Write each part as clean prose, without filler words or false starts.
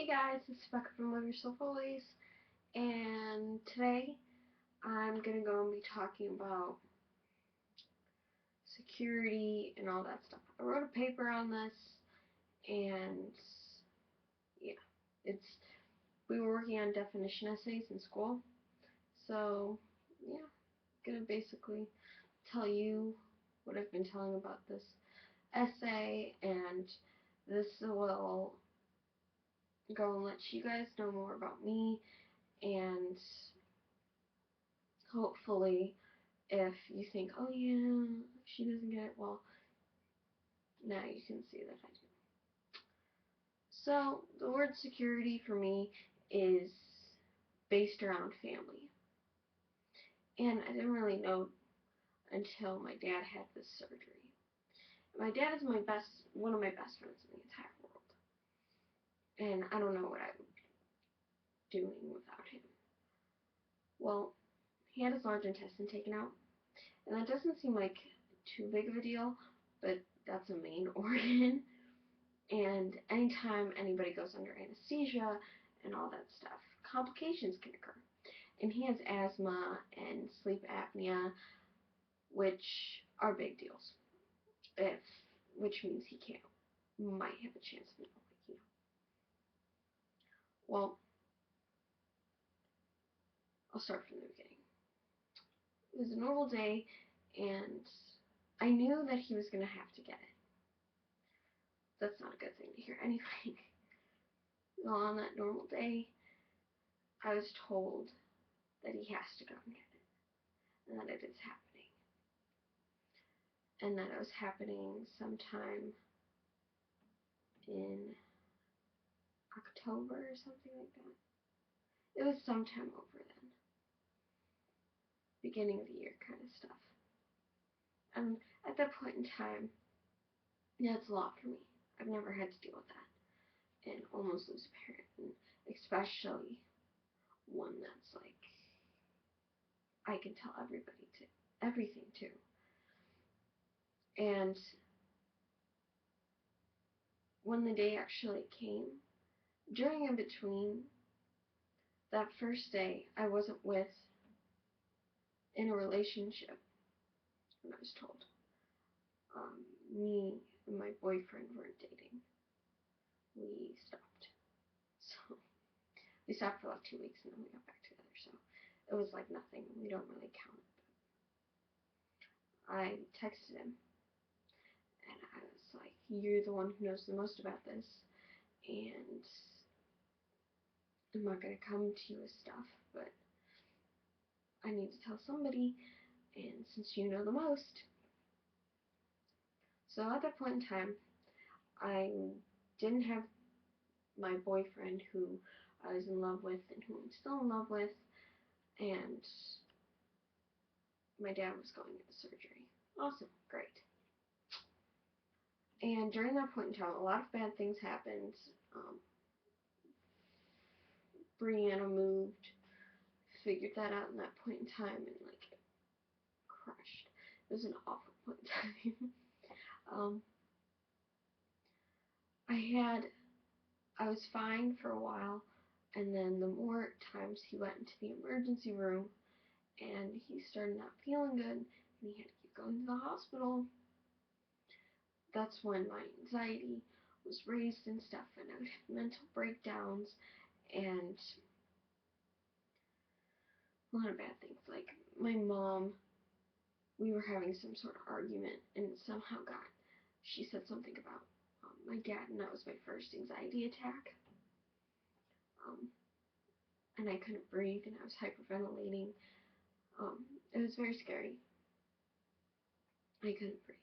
Hey guys, it's Becca from Love Yourself Always, and today I'm going to go and be talking about security and all that stuff. I wrote a paper on this, and yeah, it's we were working on definition essays in school, so yeah, I'm going to basically tell you what I've been telling about this essay, and this will go and let you guys know more about me, and hopefully if you think, oh yeah, she doesn't get it, well, now you can see that I do. So, the word security for me is based around family. And I didn't really know until my dad had this surgery. My dad is one of my best friends in the entire world. And I don't know what I would be doing without him. Well, he had his large intestine taken out. And that doesn't seem like too big of a deal, but that's a main organ. And anytime anybody goes under anesthesia and all that stuff, complications can occur. And he has asthma and sleep apnea, which are big deals. Which means he might have a chance of not waking up. Well, I'll start from the beginning. It was a normal day, and I knew that he was going to have to get it. That's not a good thing to hear anyway. Well, on that normal day, I was told that he has to go and get it, and that it is happening. And that it was happening sometime in October or something like that. It was sometime over then. Beginning of the year kind of stuff. And at that point in time, that's a lot for me. I've never had to deal with that. And almost lose a parent. And especially one that's like, I can tell everything to. And when the day actually came, during in between, that first day I wasn't in a relationship when I was told. Me and my boyfriend weren't dating. We stopped. So, we stopped for like 2 weeks and then we got back together. So, it was like nothing. We don't really count it. But I texted him and I was like, you're the one who knows the most about this. And I'm not going to come to you with stuff, but I need to tell somebody. And since you know the most. So, at that point in time, I didn't have my boyfriend who I was in love with and who I'm still in love with, and my dad was going into surgery. Awesome, great. And during that point in time, a lot of bad things happened. Brianna moved, figured that out in that point in time, and like crushed. It was an awful point in time. I was fine for a while, and then the more times he went into the emergency room, and he started not feeling good, and he had to keep going to the hospital. That's when my anxiety was raised and stuff, and I would have mental breakdowns, and a lot of bad things. Like, my mom, we were having some sort of argument, and somehow she said something about my dad, and that was my first anxiety attack. And I couldn't breathe, and I was hyperventilating. It was very scary. I couldn't breathe.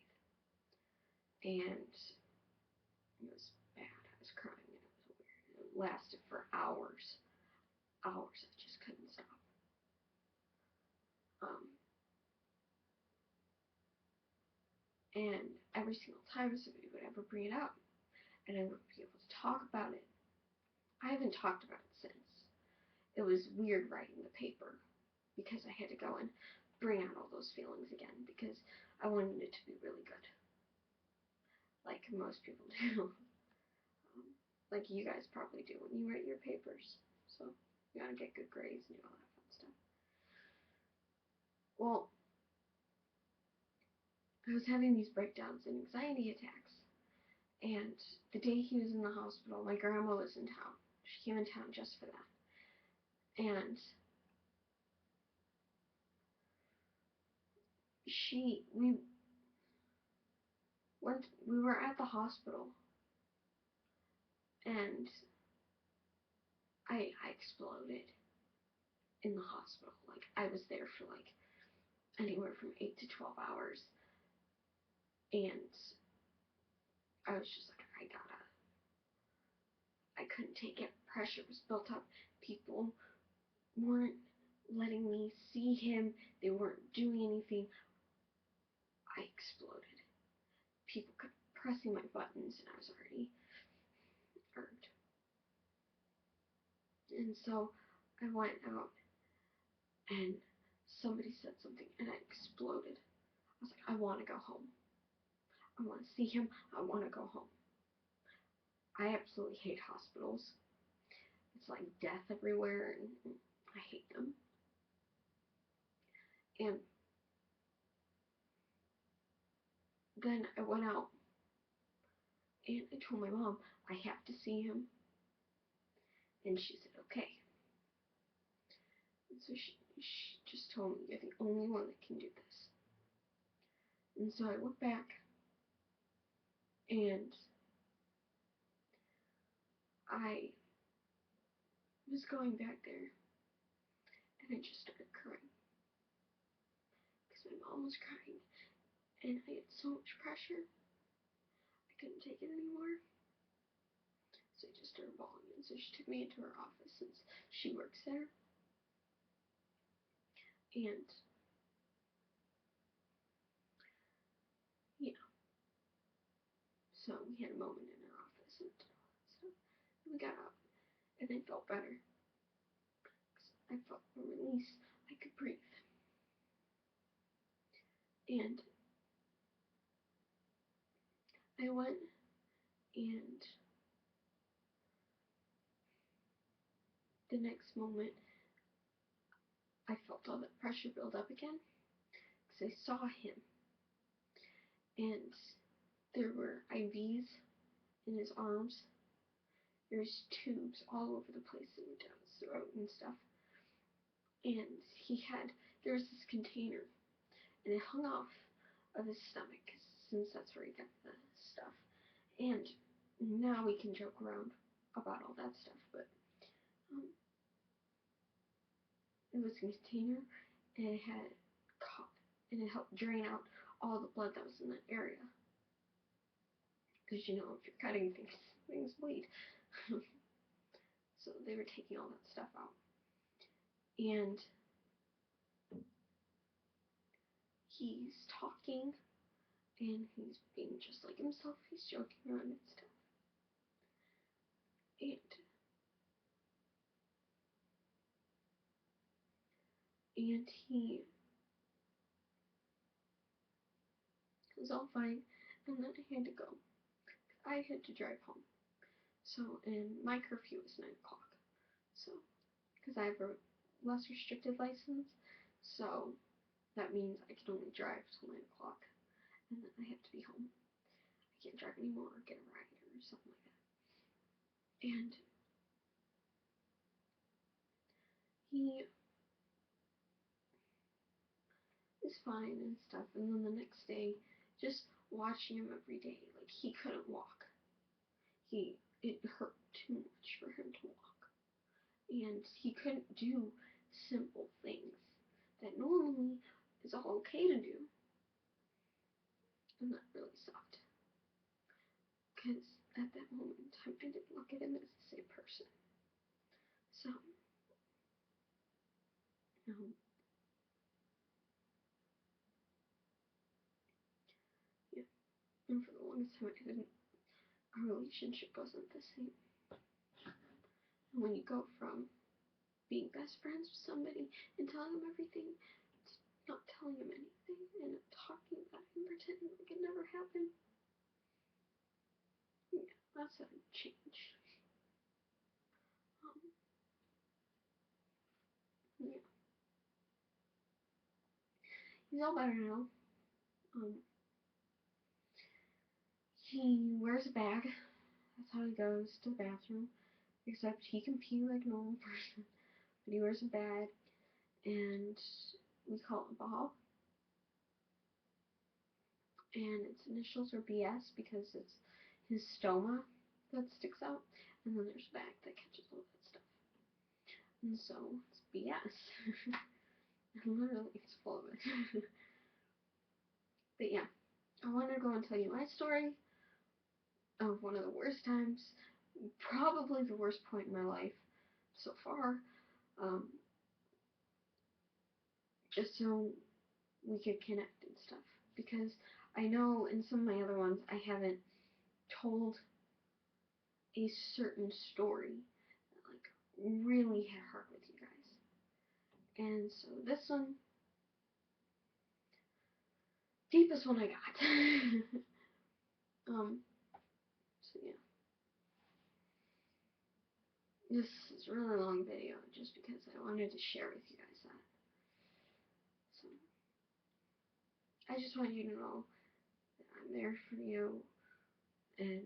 And it was bad. I was crying, and it was weird. It lasted for hours. Hours. I just couldn't stop. And every single time somebody would ever bring it up, and I would be able to talk about it. I haven't talked about it since. It was weird writing the paper because I had to go and bring out all those feelings again because I wanted it to be really good, like most people do. like you guys probably do when you write your papers. So you gotta get good grades and do all that fun stuff. Well, I was having these breakdowns and anxiety attacks. And the day he was in the hospital, my grandma was in town. She came in town just for that. And we we were at the hospital, and I exploded in the hospital. Like, I was there for like anywhere from 8 to 12 hours. And I was just like, I couldn't take it. Pressure was built up. People weren't letting me see him. They weren't doing anything. I exploded. People kept pressing my buttons, and I was already hurt. And so I went out, and somebody said something, and I exploded. I was like, I want to go home. I want to see him. I want to go home. I absolutely hate hospitals. It's like death everywhere, and I hate them. And then I went out, and I told my mom, I have to see him. And she said, okay. And so she just told me, you're the only one that can do this. And so I went back, and I was going back there, and I just started crying. Because my mom was crying, and I had so much pressure, I couldn't take it anymore. So I just started bawling, and so she took me into her office since she works there. And, you know, so we had a moment in her office and did all that stuff. And we got out, and I felt better. I felt a release. I could breathe. And I went, and the next moment, I felt all that pressure build up again. Because I saw him. And there were IVs in his arms. There's tubes all over the place that went down his throat and stuff. And there was this container, and it hung off of his stomach, since that's where he got the stuff. And now we can joke around about all that stuff, but it was a container, and it helped drain out all the blood that was in that area. Because, if you're cutting things bleed. So they were taking all that stuff out. And he's talking, and he's being just like himself. He's joking around and stuff. And he was all fine, and then I had to go. I had to drive home. So, and my curfew is 9 o'clock. So, because I have a less restricted license, so that means I can only drive till 9 o'clock, and then I have to be home. I can't drive anymore or get a ride or something like that. And he is fine and stuff, and then the next day, just watching him every day, like, he couldn't walk. It hurt too much for him to walk. And he couldn't do simple things that normally is all okay to do. And that really sucked. Because at that moment in time, I didn't look at him as the same person. So, yeah. And for the longest time, our relationship wasn't the same. And when you go from being best friends with somebody and telling them everything to not telling them anything and talking about it and pretending like it never happened, yeah, that's a change. He's all better now. He wears a bag. That's how he goes to the bathroom. Except he can pee like a normal person. But he wears a bag, and we call it Bob. And its initials are BS because it's his stoma that sticks out. And then there's a bag that catches all that stuff. And so it's BS. And literally it's full of it. But yeah, I wanted to go and tell you my story of one of the worst times, probably the worst point in my life so far, just so we could connect and stuff. Because I know in some of my other ones I haven't told a certain story that like really hit hard with you guys. And so this one, deepest one I got. So yeah. This is a really long video just because I wanted to share with you guys that. So I just want you to know that I'm there for you, and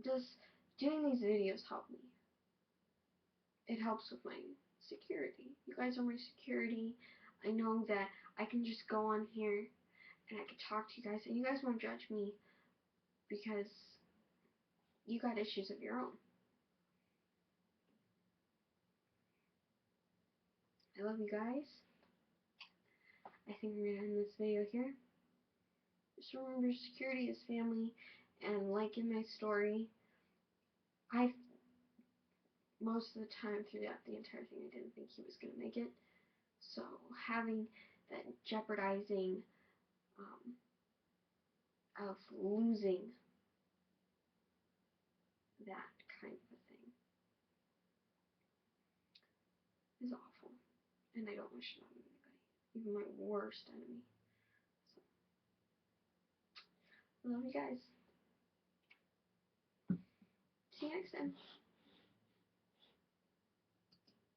just doing these videos help me. It helps with my security. You guys are my security. I know that I can just go on here and I can talk to you guys and you guys won't judge me because you got issues of your own. I love you guys. I think we're gonna end this video here. Just remember, security is family, and like in my story, most of the time throughout the entire thing, I didn't think he was gonna make it. So having that jeopardizing of losing that kind of a thing is awful, and I don't wish it on anybody, even my worst enemy. So, I love you guys. See you next time.